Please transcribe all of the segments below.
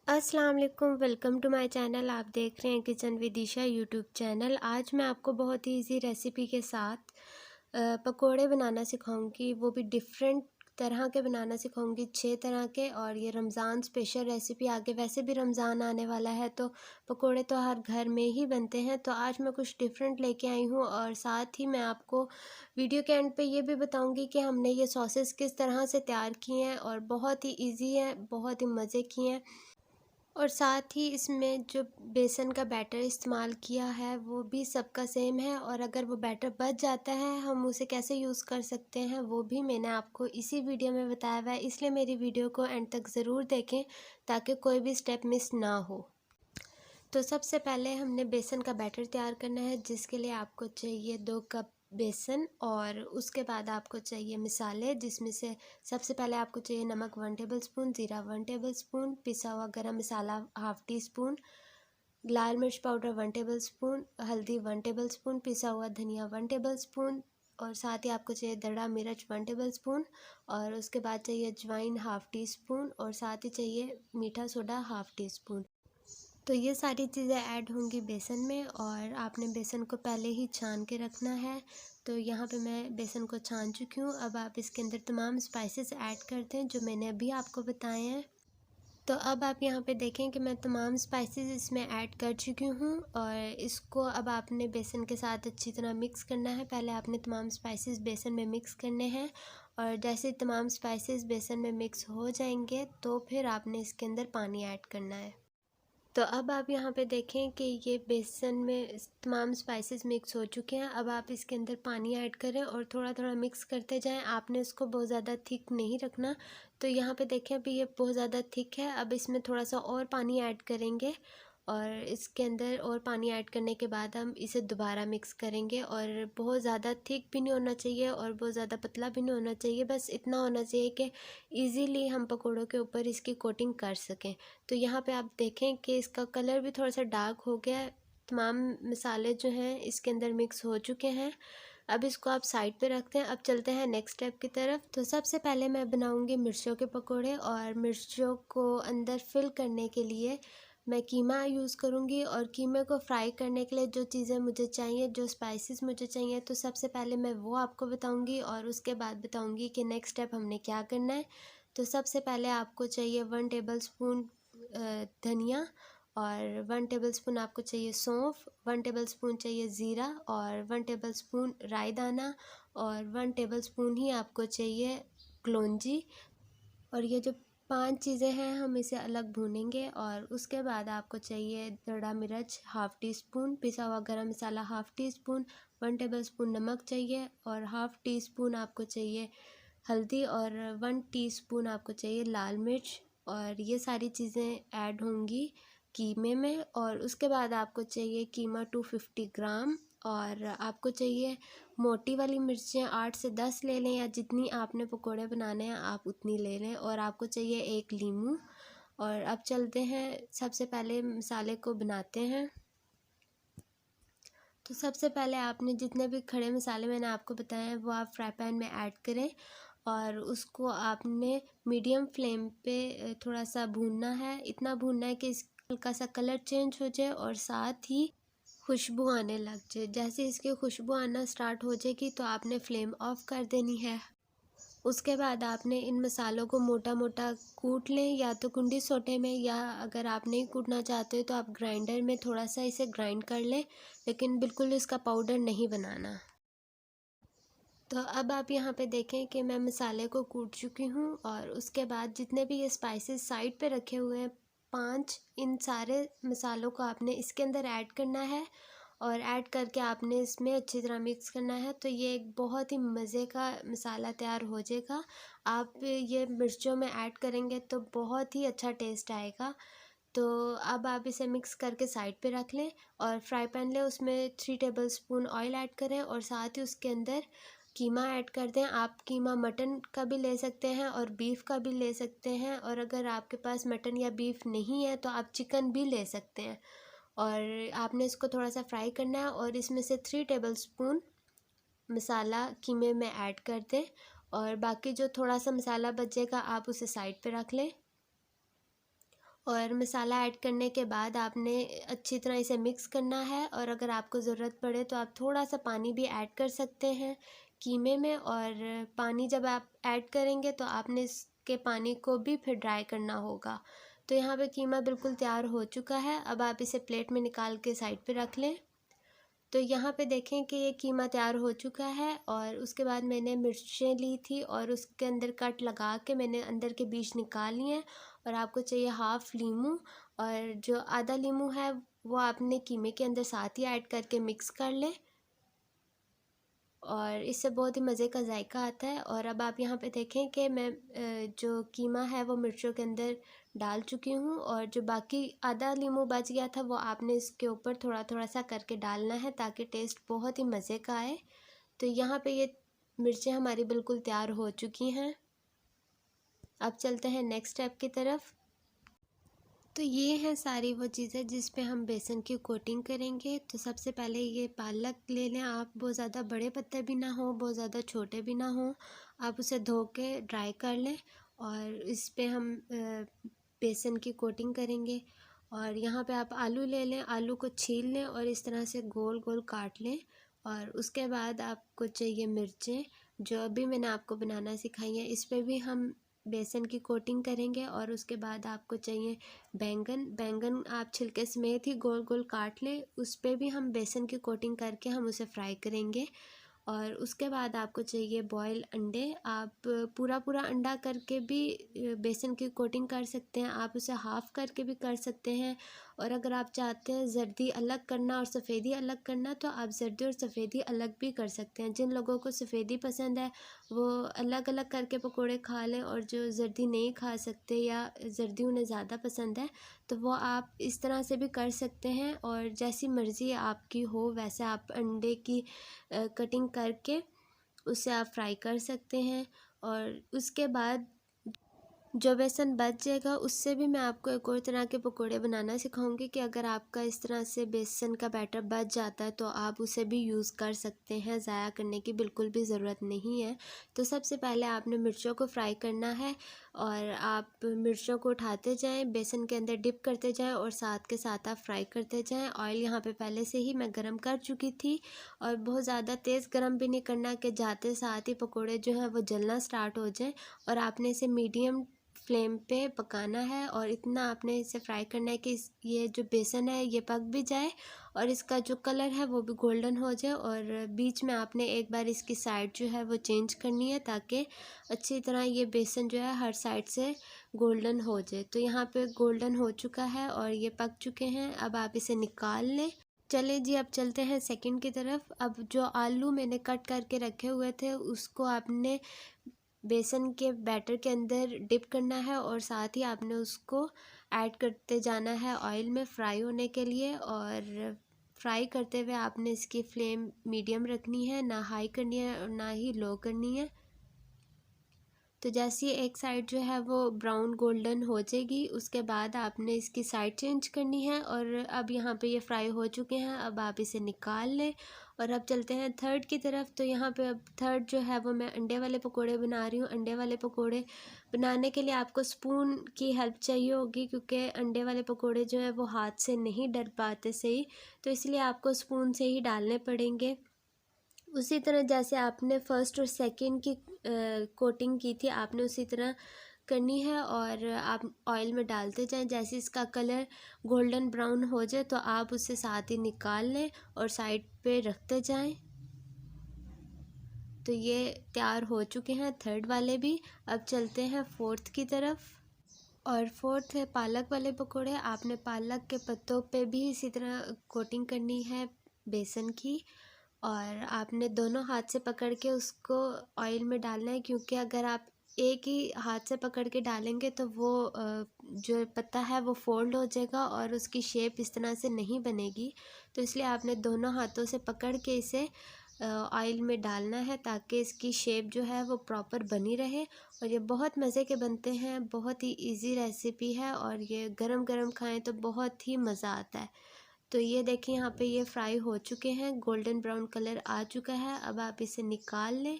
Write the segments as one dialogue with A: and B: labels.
A: अस्सलाम वालेकुम, welcome to my channel. आप देख रहे हैं kitchen with Isha YouTube channel. आज मैं आपको बहुत ही इजी रेसिपी के साथ पकोड़े बनाना सिखाऊंगी, वो भी डिफरेंट तरह के बनाना सिखाऊंगी, 6 तरह के। और ये रमज़ान स्पेशल रेसिपी, आगे वैसे भी रमज़ान आने वाला है तो पकोड़े तो हर घर में ही बनते हैं। तो आज मैं कुछ डिफरेंट लेके आई हूँ और साथ ही मैं आपको वीडियो के एंड पे ये भी बताऊंगी कि हमने ये सॉसेस किस तरह से तैयार किए हैं और बहुत ही ईजी है, बहुत ही मज़े की हैं। और साथ ही इसमें जो बेसन का बैटर इस्तेमाल किया है वो भी सबका सेम है, और अगर वो बैटर बच जाता है हम उसे कैसे यूज़ कर सकते हैं वो भी मैंने आपको इसी वीडियो में बताया हुआ है। इसलिए मेरी वीडियो को एंड तक ज़रूर देखें ताकि कोई भी स्टेप मिस ना हो। तो सबसे पहले हमने बेसन का बैटर तैयार करना है, जिसके लिए आपको चाहिए 2 कप बेसन। और उसके बाद आपको चाहिए मसाले, जिसमें से सबसे पहले आपको चाहिए नमक 1 टेबलस्पून, ज़ीरा 1 टेबलस्पून, पिसा हुआ गरम मसाला हाफ़ टी स्पून, लाल मिर्च पाउडर 1 टेबलस्पून, हल्दी 1 टेबलस्पून, पिसा हुआ धनिया 1 टेबलस्पून, और साथ ही आपको चाहिए दड़ा मिर्च 1 टेबलस्पून। और उसके बाद चाहिए अजवाइन हाफ़ टी स्पून, और साथ ही चाहिए मीठा सोडा हाफ़ टी स्पून। तो ये सारी चीज़ें ऐड होंगी बेसन में, और आपने बेसन को पहले ही छान के रखना है। तो यहाँ पे मैं बेसन को छान चुकी हूँ। अब आप इसके अंदर तमाम स्पाइसेस ऐड करते हैं जो मैंने अभी आपको बताए हैं। तो अब आप यहाँ पे देखें कि मैं तमाम स्पाइसेस इसमें ऐड कर चुकी हूँ, और इसको अब आपने बेसन के साथ अच्छी तरह मिक्स करना है। पहले आपने तमाम स्पाइसेस बेसन में मिक्स करने हैं, और जैसे तमाम स्पाइसेस बेसन में मिक्स हो जाएंगे तो फिर आपने इसके अंदर पानी ऐड करना है। तो अब आप यहाँ पे देखें कि ये बेसन में तमाम स्पाइसेस मिक्स हो चुके हैं। अब आप इसके अंदर पानी ऐड करें और थोड़ा थोड़ा मिक्स करते जाएं। आपने इसको बहुत ज़्यादा थिक नहीं रखना। तो यहाँ पे देखें अभी ये बहुत ज़्यादा थिक है। अब इसमें थोड़ा सा और पानी ऐड करेंगे, और इसके अंदर और पानी ऐड करने के बाद हम इसे दोबारा मिक्स करेंगे। और बहुत ज़्यादा थिक भी नहीं होना चाहिए और बहुत ज़्यादा पतला भी नहीं होना चाहिए, बस इतना होना चाहिए कि इजीली हम पकौड़ों के ऊपर इसकी कोटिंग कर सकें। तो यहाँ पे आप देखें कि इसका कलर भी थोड़ा सा डार्क हो गया है। तमाम मसाले जो हैं इसके अंदर मिक्स हो चुके हैं। अब इसको आप साइड पे रखते हैं। अब चलते हैं नेक्स्ट स्टेप की तरफ। तो सबसे पहले मैं बनाऊंगी मिर्चों के पकोड़े, और मिर्चों को अंदर फिल करने के लिए मैं कीमा यूज़ करूंगी। और कीमे को फ्राई करने के लिए जो चीज़ें मुझे चाहिए, जो स्पाइसेस मुझे चाहिए, तो सबसे पहले मैं वो आपको बताऊंगी और उसके बाद बताऊंगी कि नेक्स्ट स्टेप हमने क्या करना है। तो सबसे पहले आपको चाहिए 1 टेबलस्पून धनिया, और 1 टेबलस्पून आपको चाहिए सौंफ, 1 टेबलस्पून चाहिए ज़ीरा, और 1 टेबलस्पून राई दाना, और 1 टेबलस्पून ही आपको चाहिए कलौंजी। और ये जो 5 चीज़ें हैं हम इसे अलग भूनेंगे। और उसके बाद आपको चाहिए दड़ा मिर्च हाफ़ टी स्पून, पिसा हुआ गरम मसाला हाफ़ टी स्पून, 1 टेबलस्पून नमक चाहिए, और हाफ़ टी स्पून आपको चाहिए हल्दी, और 1 टीस्पून आपको चाहिए लाल मिर्च। और ये सारी चीज़ें ऐड होंगी कीमे में। और उसके बाद आपको चाहिए कीमा 250 ग्राम, और आपको चाहिए मोटी वाली मिर्चें 8 से 10 ले लें, या जितनी आपने पकोड़े बनाने हैं आप उतनी ले लें। और आपको चाहिए 1 लीमू। और अब चलते हैं, सबसे पहले मसाले को बनाते हैं। तो सबसे पहले आपने जितने भी खड़े मसाले मैंने आपको बताए हैं वो आप फ्राई पैन में ऐड करें, और उसको आपने मीडियम फ्लेम पे थोड़ा सा भूनना है। इतना भूनना है कि इसका हल्का सा कलर चेंज हो जाए और साथ ही खुशबू आने लग जाए। जैसे इसकी खुशबू आना स्टार्ट हो जाएगी तो आपने फ्लेम ऑफ कर देनी है। उसके बाद आपने इन मसालों को मोटा मोटा कूट लें, या तो कुंडी सोटे में, या अगर आप नहीं कूटना चाहते हो तो आप ग्राइंडर में थोड़ा सा इसे ग्राइंड कर लें, लेकिन बिल्कुल इसका पाउडर नहीं बनाना। तो अब आप यहाँ पे देखें कि मैं मसाले को कूट चुकी हूँ, और उसके बाद जितने भी ये स्पाइसेस साइड पे रखे हुए हैं 5, इन सारे मसालों को आपने इसके अंदर ऐड करना है। और ऐड करके आपने इसमें अच्छी तरह मिक्स करना है। तो ये एक बहुत ही मज़े का मसाला तैयार हो जाएगा। आप ये मिर्चों में ऐड करेंगे तो बहुत ही अच्छा टेस्ट आएगा। तो अब आप इसे मिक्स करके साइड पे रख लें, और फ्राई पैन लें, उसमें 3 टेबलस्पून ऑयल ऐड करें, और साथ ही उसके अंदर कीमा ऐड कर दें। आप कीमा मटन का भी ले सकते हैं और बीफ का भी ले सकते हैं, और अगर आपके पास मटन या बीफ नहीं है तो आप चिकन भी ले सकते हैं। और आपने इसको थोड़ा सा फ्राई करना है, और इसमें से 3 टेबलस्पून मसाला कीमे में ऐड कर दें, और बाकी जो थोड़ा सा मसाला बचेगा आप उसे साइड पे रख लें। और मसाला ऐड करने के बाद आपने अच्छी तरह इसे मिक्स करना है। और अगर आपको ज़रूरत पड़े तो आप थोड़ा सा पानी भी ऐड कर सकते हैं कीमे में। और पानी जब आप ऐड करेंगे तो आपने इसके पानी को भी फिर ड्राई करना होगा। तो यहाँ पे कीमा बिल्कुल तैयार हो चुका है। अब आप इसे प्लेट में निकाल के साइड पे रख लें। तो यहाँ पे देखें कि ये कीमा तैयार हो चुका है। और उसके बाद मैंने मिर्चें ली थी और उसके अंदर कट लगा के मैंने अंदर के बीज निकाल लिए हैं। और आपको चाहिए हाफ़ लीमू, और जो आधा लीमू है वो आपने कीमे के अंदर साथ ही ऐड करके मिक्स कर लें, और इससे बहुत ही मज़े का जायका आता है। और अब आप यहाँ पे देखें कि मैं जो कीमा है वो मिर्चों के अंदर डाल चुकी हूँ, और जो बाकी आधा नींबू बच गया था वो आपने इसके ऊपर थोड़ा थोड़ा सा करके डालना है ताकि टेस्ट बहुत ही मज़े का आए। तो यहाँ पे ये मिर्चें हमारी बिल्कुल तैयार हो चुकी हैं। अब चलते हैं नेक्स्ट स्टेप की तरफ। तो ये हैं सारी वो चीज़ें जिस पे हम बेसन की कोटिंग करेंगे। तो सबसे पहले ये पालक ले लें आप, बहुत ज़्यादा बड़े पत्ते भी ना हो, बहुत ज़्यादा छोटे भी ना हो। आप उसे धो के ड्राई कर लें और इस पे हम बेसन की कोटिंग करेंगे। और यहाँ पे आप आलू ले लें, आलू को छील लें और इस तरह से गोल गोल काट लें। और उसके बाद आपको चाहिए मिर्चें, जो अभी मैंने आपको बनाना सिखाई है। इस पे भी हम बेसन की कोटिंग करेंगे। और उसके बाद आपको चाहिए बैंगन। बैंगन आप छिलके समेत ही गोल गोल काट लें, उस पे भी हम बेसन की कोटिंग करके हम उसे फ्राई करेंगे। और उसके बाद आपको चाहिए बॉयल अंडे। आप पूरा पूरा अंडा करके भी बेसन की कोटिंग कर सकते हैं, आप उसे हाफ़ करके भी कर सकते हैं। और अगर आप चाहते हैं जर्दी अलग करना और सफ़ेदी अलग करना तो आप जर्दी और सफ़ेदी अलग भी कर सकते हैं। जिन लोगों को सफ़ेदी पसंद है वो अलग अलग करके पकोड़े खा लें, और जो जर्दी नहीं खा सकते या जर्दी उन्हें ज़्यादा पसंद है तो वो आप इस तरह से भी कर सकते हैं। और जैसी मर्ज़ी आपकी हो वैसे आप अंडे की कटिंग करके उसे आप फ्राई कर सकते हैं। और उसके बाद जो बेसन बच जाएगा उससे भी मैं आपको एक और तरह के पकोड़े बनाना सिखाऊंगी कि अगर आपका इस तरह से बेसन का बैटर बच जाता है तो आप उसे भी यूज़ कर सकते हैं, ज़ाया करने की बिल्कुल भी ज़रूरत नहीं है। तो सबसे पहले आपने मिर्चों को फ्राई करना है, और आप मिर्चों को उठाते जाएं, बेसन के अंदर डिप करते जाएं और साथ के साथ आप फ्राई करते जाएं। ऑयल यहाँ पे पहले से ही मैं गरम कर चुकी थी, और बहुत ज़्यादा तेज़ गरम भी नहीं करना कि जाते साथ ही पकोड़े जो है वो जलना स्टार्ट हो जाए। और आपने इसे मीडियम फ्लेम पे पकाना है, और इतना आपने इसे फ्राई करना है कि ये जो बेसन है ये पक भी जाए और इसका जो कलर है वो भी गोल्डन हो जाए। और बीच में आपने एक बार इसकी साइड जो है वो चेंज करनी है ताकि अच्छी तरह ये बेसन जो है हर साइड से गोल्डन हो जाए। तो यहाँ पे गोल्डन हो चुका है और ये पक चुके हैं। अब आप इसे निकाल लें। चले जी, अब चलते हैं सेकंड की तरफ। अब जो आलू मैंने कट करके रखे हुए थे उसको आपने बेसन के बैटर के अंदर डिप करना है, और साथ ही आपने उसको ऐड करते जाना है ऑयल में फ्राई होने के लिए। और फ्राई करते हुए आपने इसकी फ्लेम मीडियम रखनी है, ना हाई करनी है और ना ही लो करनी है। तो जैसे ही एक साइड जो है वो ब्राउन गोल्डन हो जाएगी उसके बाद आपने इसकी साइड चेंज करनी है। और अब यहाँ पे ये फ्राई हो चुके हैं, अब आप इसे निकाल लें। और अब चलते हैं थर्ड की तरफ। तो यहाँ पे अब थर्ड जो है वो मैं अंडे वाले पकोड़े बना रही हूँ। अंडे वाले पकोड़े बनाने के लिए आपको स्पून की हेल्प चाहिए होगी, क्योंकि अंडे वाले पकोड़े जो है वो हाथ से नहीं डल पाते सही, तो इसलिए आपको स्पून से ही डालने पड़ेंगे। उसी तरह जैसे आपने फर्स्ट और सेकंड की कोटिंग की थी आपने उसी तरह करनी है। और आप ऑयल में डालते जाएं, जैसे इसका कलर गोल्डन ब्राउन हो जाए तो आप उसे साथ ही निकाल लें और साइड पे रखते जाएं। तो ये तैयार हो चुके हैं थर्ड वाले भी। अब चलते हैं फोर्थ की तरफ। और फोर्थ है पालक वाले पकोड़े। आपने पालक के पत्तों पे भी इसी तरह कोटिंग करनी है बेसन की, और आपने दोनों हाथ से पकड़ के उसको ऑयल में डालना है, क्योंकि अगर आप एक ही हाथ से पकड़ के डालेंगे तो वो जो पत्ता है वो फोल्ड हो जाएगा और उसकी शेप इस तरह से नहीं बनेगी। तो इसलिए आपने दोनों हाथों से पकड़ के इसे ऑयल में डालना है ताकि इसकी शेप जो है वो प्रॉपर बनी रहे। और ये बहुत मज़े के बनते हैं, बहुत ही इजी रेसिपी है, और ये गरम गरम खाएं तो बहुत ही मज़ा आता है। तो ये देखिए यहाँ पे ये फ्राई हो चुके हैं, गोल्डन ब्राउन कलर आ चुका है। अब आप इसे निकाल लें।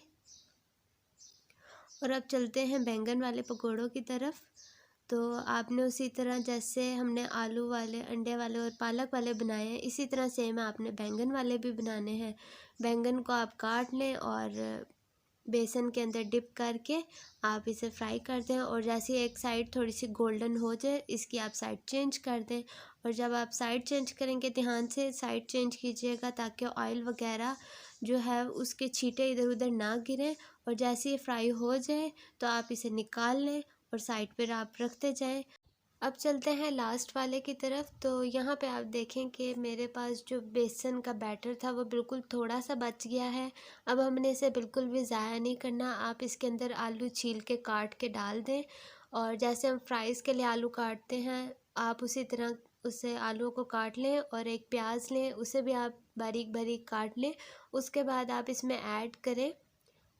A: और अब चलते हैं बैंगन वाले पकोड़ों की तरफ। तो आपने उसी तरह जैसे हमने आलू वाले, अंडे वाले और पालक वाले बनाए हैं, इसी तरह सेम आपने बैंगन वाले भी बनाने हैं। बैंगन को आप काट लें और बेसन के अंदर डिप करके आप इसे फ्राई कर दें, और जैसे एक साइड थोड़ी सी गोल्डन हो जाए इसकी आप साइड चेंज कर दें। और जब आप साइड चेंज करेंगे ध्यान से साइड चेंज कीजिएगा ताकि ऑयल वगैरह जो है उसके छींटे इधर उधर ना गिरें। और जैसे ये फ्राई हो जाए तो आप इसे निकाल लें और साइड पर आप रखते जाएं। अब चलते हैं लास्ट वाले की तरफ। तो यहाँ पे आप देखें कि मेरे पास जो बेसन का बैटर था वो बिल्कुल थोड़ा सा बच गया है। अब हमने इसे बिल्कुल भी ज़ाया नहीं करना। आप इसके अंदर आलू छील के काट के डाल दें, और जैसे हम फ्राइज़ के लिए आलू काटते हैं आप उसी तरह उसे आलू को काट लें, और एक प्याज लें उसे भी आप बारीक बारीक काट लें। उसके बाद आप इसमें ऐड करें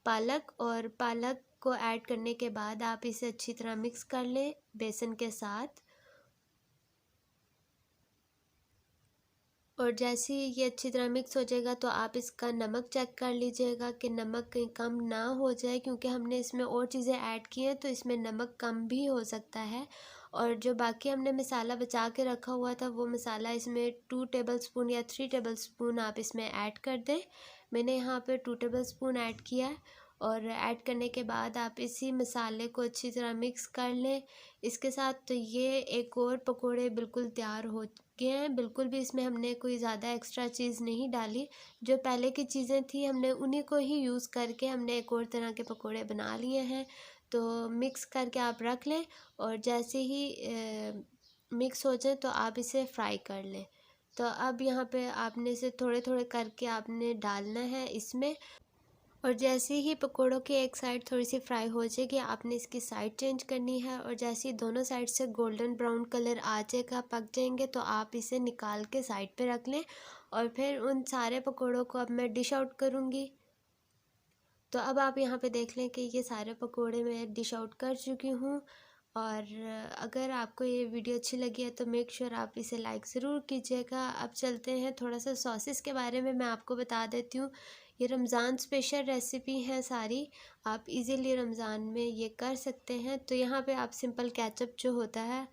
A: पालक, और पालक को ऐड करने के बाद आप इसे अच्छी तरह मिक्स कर लें बेसन के साथ। और जैसे ही ये अच्छी तरह मिक्स हो जाएगा तो आप इसका नमक चेक कर लीजिएगा कि नमक कहीं कम ना हो जाए, क्योंकि हमने इसमें और चीज़ें ऐड की हैं तो इसमें नमक कम भी हो सकता है। और जो बाकी हमने मसाला बचा के रखा हुआ था वो मसाला इसमें 2 टेबलस्पून या 3 टेबलस्पून आप इसमें ऐड कर दें। मैंने यहाँ पे 2 टेबलस्पून ऐड किया है। और ऐड करने के बाद आप इसी मसाले को अच्छी तरह मिक्स कर लें इसके साथ। तो ये एक और पकोड़े बिल्कुल तैयार हो गए हैं। बिल्कुल भी इसमें हमने कोई ज़्यादा एक्स्ट्रा चीज़ नहीं डाली। जो पहले की चीज़ें थी हमने उन्हीं को ही यूज़ करके हमने एक और तरह के पकोड़े बना लिए हैं। तो मिक्स करके आप रख लें, और जैसे ही मिक्स हो जाए तो आप इसे फ्राई कर लें। तो अब यहाँ पे आपने इसे थोड़े थोड़े करके आपने डालना है इसमें। और जैसे ही पकोड़ों की एक साइड थोड़ी सी फ्राई हो जाएगी आपने इसकी साइड चेंज करनी है, और जैसे ही दोनों साइड से गोल्डन ब्राउन कलर आ जाएगा, पक जाएंगे, तो आप इसे निकाल के साइड पे रख लें। और फिर उन सारे पकोड़ों को अब मैं डिश आउट करूँगी। तो अब आप यहाँ पे देख लें कि ये सारे पकोड़े मैं डिश आउट कर चुकी हूँ। और अगर आपको ये वीडियो अच्छी लगी है तो मेक श्योर आप इसे लाइक ज़रूर कीजिएगा। अब चलते हैं थोड़ा सा सॉसेस के बारे में मैं आपको बता देती हूँ। ये रमज़ान स्पेशल रेसिपी हैं सारी, आप इजीली रमज़ान में ये कर सकते हैं। तो यहाँ पे आप सिंपल केचप जो होता है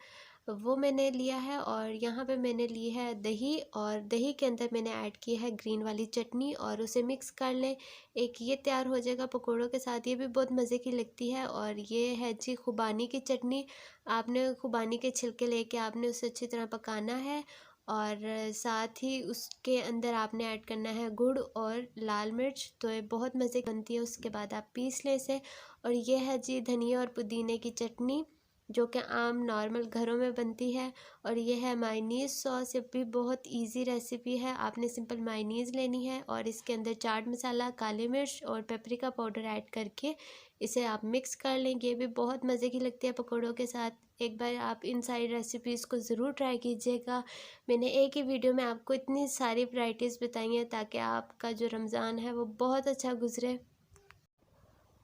A: वो मैंने लिया है, और यहाँ पे मैंने ली है दही, और दही के अंदर मैंने ऐड की है ग्रीन वाली चटनी, और उसे मिक्स कर लें। एक ये तैयार हो जाएगा पकोड़ों के साथ, ये भी बहुत मज़े की लगती है। और ये है जी खुबानी की चटनी। आपने खुबानी के छिलके लेके आपने उसे अच्छी तरह पकाना है, और साथ ही उसके अंदर आपने ऐड करना है गुड़ और लाल मिर्च। तो ये बहुत मज़े की बनती है। उसके बाद आप पीस लें इसे। और ये है जी धनिया और पुदीने की चटनी, जो कि आम नॉर्मल घरों में बनती है। और ये है मायनीज़ सॉस। ये भी बहुत इजी रेसिपी है। आपने सिंपल मायनीज़ लेनी है और इसके अंदर चाट मसाला, काली मिर्च और पेपरिका पाउडर ऐड करके इसे आप मिक्स कर लेंगे। ये भी बहुत मज़े की लगती है पकौड़ों के साथ। एक बार आप इन सारी रेसिपीज़ को ज़रूर ट्राई कीजिएगा। मैंने एक ही वीडियो में आपको इतनी सारी वैरायटीज़ बताई हैं ताकि आपका जो रमज़ान है वो बहुत अच्छा गुजरे।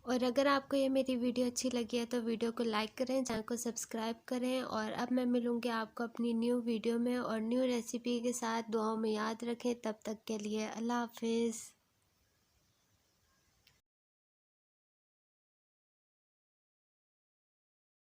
A: और अगर आपको ये मेरी वीडियो अच्छी लगी है तो वीडियो को लाइक करें, चैनल को सब्सक्राइब करें। और अब मैं मिलूँगी आपको अपनी न्यू वीडियो में और न्यू रेसिपी के साथ। दुआओं में याद रखें। तब तक के लिए अल्लाह हाफिज़।